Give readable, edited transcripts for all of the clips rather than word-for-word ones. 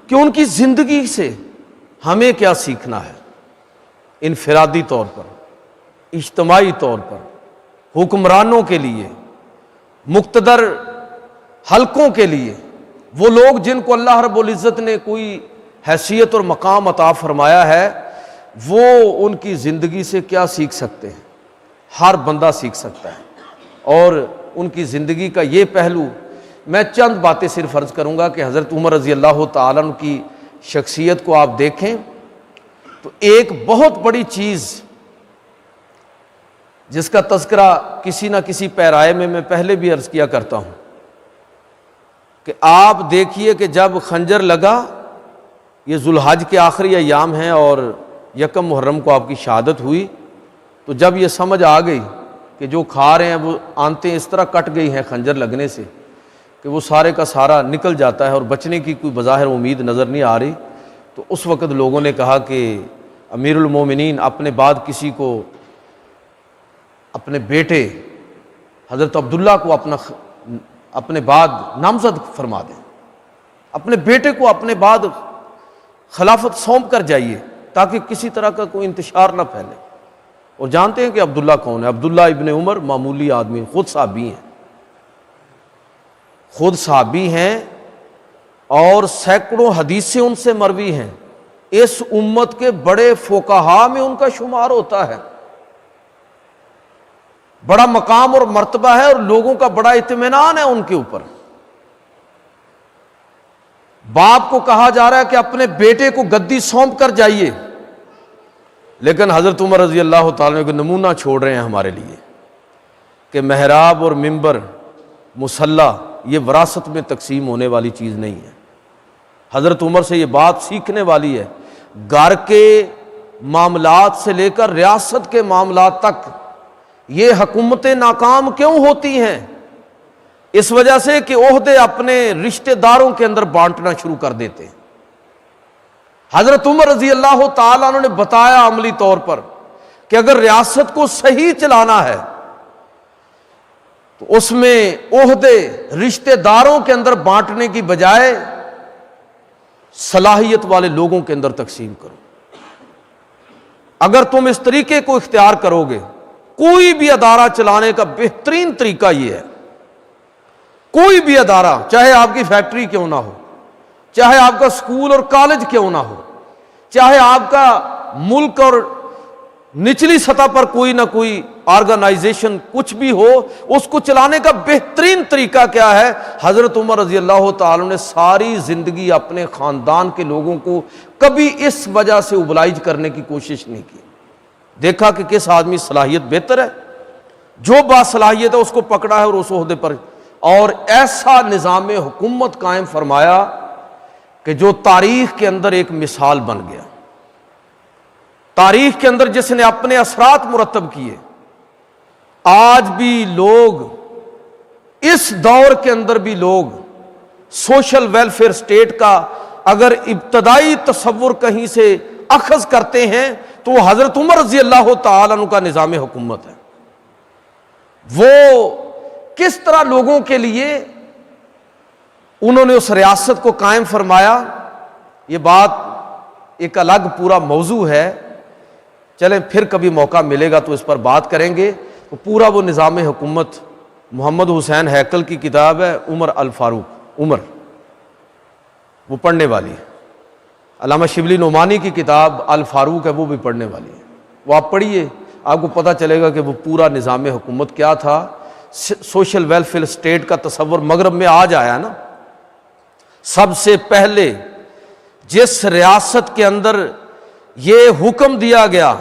کہ ان کی زندگی سے ہمیں کیا سیکھنا ہے، انفرادی طور پر، اجتماعی طور پر، حکمرانوں کے لیے، مقتدر حلقوں کے لیے، وہ لوگ جن کو اللہ رب العزت نے کوئی حیثیت اور مقام عطا فرمایا ہے، وہ ان کی زندگی سے کیا سیکھ سکتے ہیں۔ ہر بندہ سیکھ سکتا ہے، اور ان کی زندگی کا یہ پہلو، میں چند باتیں صرف عرض کروں گا کہ حضرت عمر رضی اللہ تعالیٰ عنہ کی شخصیت کو آپ دیکھیں تو ایک بہت بڑی چیز جس کا تذکرہ کسی نہ کسی پیرائے میں پہلے بھی عرض کیا کرتا ہوں کہ آپ دیکھیے کہ جب خنجر لگا، یہ ذوالحج کے آخری ایام ہیں اور یکم محرم کو آپ کی شہادت ہوئی، تو جب یہ سمجھ آ گئی کہ جو کھا رہے ہیں وہ آنتیں اس طرح کٹ گئی ہیں خنجر لگنے سے کہ وہ سارے کا سارا نکل جاتا ہے اور بچنے کی کوئی بظاہر امید نظر نہیں آ رہی، تو اس وقت لوگوں نے کہا کہ امیر المومنین اپنے بعد کسی کو، اپنے بیٹے حضرت عبداللہ کو اپنے بعد نامزد فرما دیں، اپنے بیٹے کو اپنے بعد خلافت سونپ کر جائیے تاکہ کسی طرح کا کوئی انتشار نہ پھیلے۔ اور جانتے ہیں کہ عبداللہ کون ہے؟ عبداللہ ابن عمر معمولی آدمی، خود صحابی ہیں اور سینکڑوں حدیثیں ان سے مروی ہیں، اس امت کے بڑے فقہا میں ان کا شمار ہوتا ہے، بڑا مقام اور مرتبہ ہے اور لوگوں کا بڑا اطمینان ہے ان کے اوپر۔ باپ کو کہا جا رہا ہے کہ اپنے بیٹے کو گدی سونپ کر جائیے، لیکن حضرت عمر رضی اللہ تعالیٰ کو نمونہ چھوڑ رہے ہیں ہمارے لیے کہ محراب اور منبر، مصلی یہ وراثت میں تقسیم ہونے والی چیز نہیں ہے۔ حضرت عمر سے یہ بات سیکھنے والی ہے، گھر کے معاملات سے لے کر ریاست کے معاملات تک یہ حکومتیں ناکام کیوں ہوتی ہیں؟ اس وجہ سے کہ عہدے اپنے رشتہ داروں کے اندر بانٹنا شروع کر دیتے ہیں۔ حضرت عمر رضی اللہ تعالیٰ عنہ نے بتایا عملی طور پر کہ اگر ریاست کو صحیح چلانا ہے تو اس میں عہدے رشتہ داروں کے اندر بانٹنے کی بجائے صلاحیت والے لوگوں کے اندر تقسیم کرو۔ اگر تم اس طریقے کو اختیار کرو گے، کوئی بھی ادارہ چلانے کا بہترین طریقہ یہ ہے، کوئی بھی ادارہ، چاہے آپ کی فیکٹری کیوں نہ ہو، چاہے آپ کا اسکول اور کالج کیوں نہ ہو، چاہے آپ کا ملک اور نچلی سطح پر کوئی نہ کوئی آرگنائزیشن کچھ بھی ہو، اس کو چلانے کا بہترین طریقہ کیا ہے؟ حضرت عمر رضی اللہ تعالیٰ نے ساری زندگی اپنے خاندان کے لوگوں کو کبھی اس وجہ سے اوبلائج کرنے کی کوشش نہیں کی۔ دیکھا کہ کس آدمی صلاحیت بہتر ہے، جو باصلاحیت ہے اس کو پکڑا ہے اور اس عہدے پر، اور ایسا نظام حکومت قائم فرمایا کہ جو تاریخ کے اندر ایک مثال بن گیا۔ تاریخ کے اندر جس نے اپنے اثرات مرتب کیے، آج بھی لوگ، اس دور کے اندر بھی لوگ سوشل ویلفیئر سٹیٹ کا اگر ابتدائی تصور کہیں سے اخذ کرتے ہیں تو وہ حضرت عمر رضی اللہ تعالیٰ عنہ کا نظام حکومت ہے۔ وہ کس طرح لوگوں کے لیے انہوں نے اس ریاست کو قائم فرمایا، یہ بات ایک الگ پورا موضوع ہے، چلیں پھر کبھی موقع ملے گا تو اس پر بات کریں گے۔ تو پورا وہ نظام حکومت، محمد حسین ہیکل کی کتاب ہے عمر الفاروق، عمر وہ پڑھنے والی ہے، علامہ شبلی نعمانی کی کتاب الفاروق ہے وہ بھی پڑھنے والی ہے، وہ آپ پڑھیے، آپ کو پتہ چلے گا کہ وہ پورا نظام حکومت کیا تھا۔ سوشل ویلفیئر سٹیٹ کا تصور مغرب میں آج آیا نا۔ سب سے پہلے جس ریاست کے اندر یہ حکم دیا گیا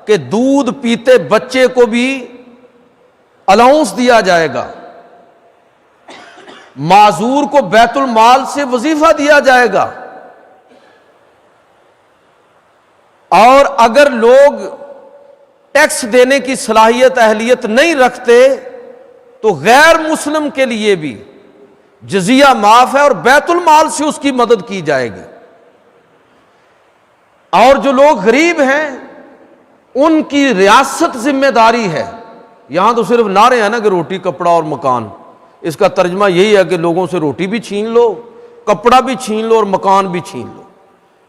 کہ دودھ پیتے بچے کو بھی الاؤنس دیا جائے گا، معذور کو بیت المال سے وظیفہ دیا جائے گا، اور اگر لوگ ٹیکس دینے کی صلاحیت اہلیت نہیں رکھتے تو غیر مسلم کے لیے بھی جزیہ معاف ہے اور بیت المال سے اس کی مدد کی جائے گی، اور جو لوگ غریب ہیں ان کی ریاست ذمہ داری ہے۔ یہاں تو صرف نعرے ہیں نا کہ روٹی کپڑا اور مکان، اس کا ترجمہ یہی ہے کہ لوگوں سے روٹی بھی چھین لو کپڑا بھی چھین لو اور مکان بھی چھین لو،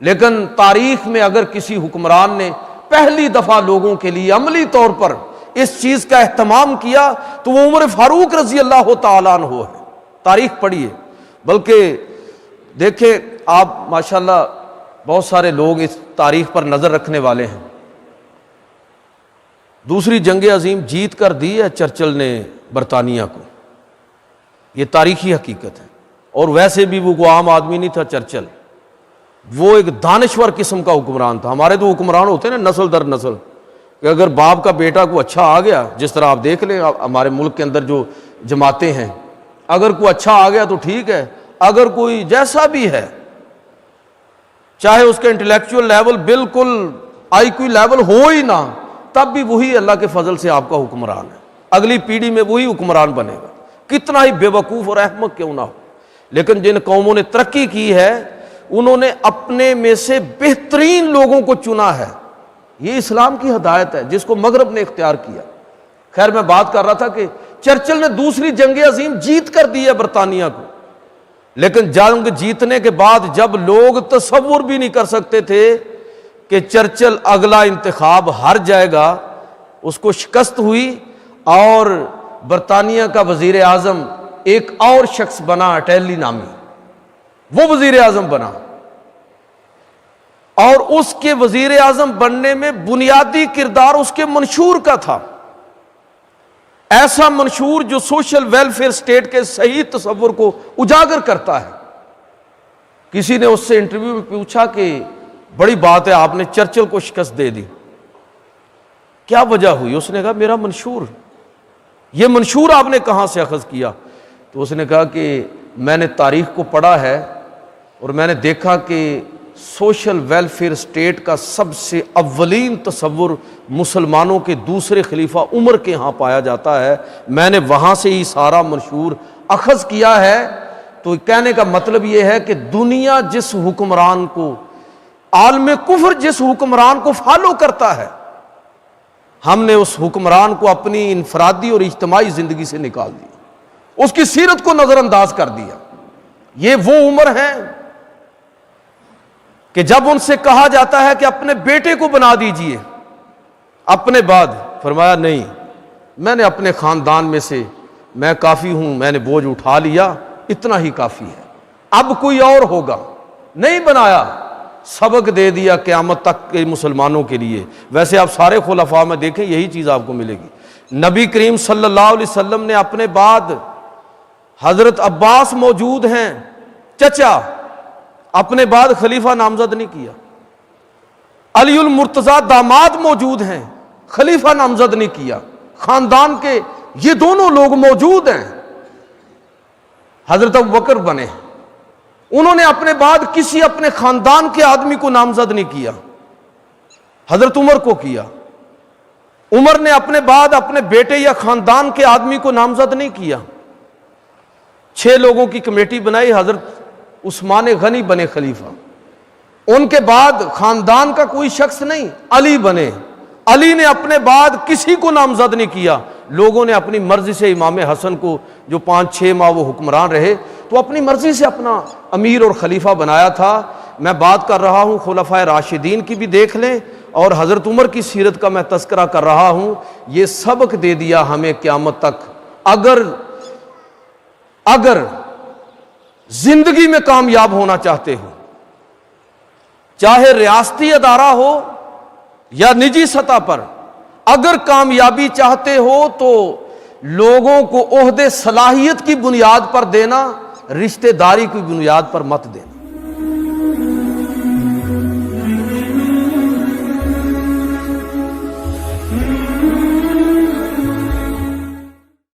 لیکن تاریخ میں اگر کسی حکمران نے پہلی دفعہ لوگوں کے لیے عملی طور پر اس چیز کا اہتمام کیا تو وہ عمر فاروق رضی اللہ تعالیٰ عنہ ہے۔ تاریخ پڑھیے، بلکہ دیکھیں آپ ماشاءاللہ بہت سارے لوگ اس تاریخ پر نظر رکھنے والے ہیں۔ دوسری جنگ عظیم جیت کر دی ہے چرچل نے برطانیہ کو، یہ تاریخی حقیقت ہے، اور ویسے بھی وہ کوئی عام آدمی نہیں تھا چرچل، وہ ایک دانشور قسم کا حکمران تھا۔ ہمارے تو حکمران ہوتے ہیں نا نسل در نسل، کہ اگر باپ کا بیٹا کو اچھا آ گیا، جس طرح آپ دیکھ لیں ہمارے ملک کے اندر جو جماعتیں ہیں، اگر کوئی اچھا آ گیا تو ٹھیک ہے، اگر کوئی جیسا بھی ہے، چاہے اس کا انٹلیکچوئل لیول بالکل آئی کیو لیول ہو ہی نہ، تب بھی وہی اللہ کے فضل سے آپ کا حکمران ہے، اگلی پیڑھی میں وہی حکمران بنے گا، کتنا ہی بے وقوف اور احمق کیوں نہ ہو۔ لیکن جن قوموں نے ترقی کی ہے انہوں نے اپنے میں سے بہترین لوگوں کو چنا ہے، یہ اسلام کی ہدایت ہے جس کو مغرب نے اختیار کیا۔ خیر میں بات کر رہا تھا کہ چرچل نے دوسری جنگ عظیم جیت کر دی ہے برطانیہ کو، لیکن جنگ جیتنے کے بعد جب لوگ تصور بھی نہیں کر سکتے تھے کہ چرچل اگلا انتخاب ہار جائے گا، اس کو شکست ہوئی اور برطانیہ کا وزیر اعظم ایک اور شخص بنا، اٹیلی نامی، وہ وزیر اعظم بنا، اور اس کے وزیر اعظم بننے میں بنیادی کردار اس کے منشور کا تھا، ایسا منشور جو سوشل ویلفیئر سٹیٹ کے صحیح تصور کو اجاگر کرتا ہے۔ کسی نے اس سے انٹرویو میں پوچھا کہ بڑی بات ہے آپ نے چرچل کو شکست دے دی، کیا وجہ ہوئی؟ اس نے کہا میرا منشور، یہ منشور آپ نے کہاں سے اخذ کیا؟ تو اس نے کہا کہ میں نے تاریخ کو پڑھا ہے اور میں نے دیکھا کہ سوشل ویلفیئر سٹیٹ کا سب سے اولین تصور مسلمانوں کے دوسرے خلیفہ عمر کے ہاں پایا جاتا ہے، میں نے وہاں سے ہی سارا منشور اخذ کیا ہے۔ تو کہنے کا مطلب یہ ہے کہ دنیا جس حکمران کو، عالم کفر جس حکمران کو فالو کرتا ہے، ہم نے اس حکمران کو اپنی انفرادی اور اجتماعی زندگی سے نکال دیا، اس کی سیرت کو نظر انداز کر دیا۔ یہ وہ عمر ہیں کہ جب ان سے کہا جاتا ہے کہ اپنے بیٹے کو بنا دیجئے اپنے بعد، فرمایا نہیں، میں نے اپنے خاندان میں سے میں کافی ہوں، میں نے بوجھ اٹھا لیا، اتنا ہی کافی ہے، اب کوئی اور ہوگا، نہیں بنایا، سبق دے دیا قیامت تک کے مسلمانوں کے لیے۔ ویسے آپ سارے خلفاء میں دیکھیں یہی چیز آپ کو ملے گی۔ نبی کریم صلی اللہ علیہ وسلم نے اپنے بعد حضرت عباس موجود ہیں، چچا، اپنے بعد خلیفہ نامزد نہیں کیا۔ علی المرتضیٰ داماد موجود ہیں، خلیفہ نامزد نہیں کیا۔ خاندان کے یہ دونوں لوگ موجود ہیں، حضرت ابوبکر بنے، انہوں نے اپنے بعد کسی اپنے خاندان کے آدمی کو نامزد نہیں کیا، حضرت عمر کو کیا۔ عمر نے اپنے بعد اپنے بیٹے یا خاندان کے آدمی کو نامزد نہیں کیا، 6 لوگوں کی کمیٹی بنائی، حضرت عثمان غنی بنے خلیفہ، ان کے بعد خاندان کا کوئی شخص نہیں، علی بنے، علی نے اپنے بعد کسی کو نامزد نہیں کیا، لوگوں نے اپنی مرضی سے امام حسن کو، جو 5-6 ماہ وہ حکمران رہے، تو اپنی مرضی سے اپنا امیر اور خلیفہ بنایا تھا۔ میں بات کر رہا ہوں خلفائے راشدین کی بھی دیکھ لیں، اور حضرت عمر کی سیرت کا میں تذکرہ کر رہا ہوں، یہ سبق دے دیا ہمیں قیامت تک، اگر زندگی میں کامیاب ہونا چاہتے ہو، چاہے ریاستی ادارہ ہو یا نجی سطح پر، اگر کامیابی چاہتے ہو تو لوگوں کو عہدے صلاحیت کی بنیاد پر دینا، رشتہ داری کی بنیاد پر مت دینا۔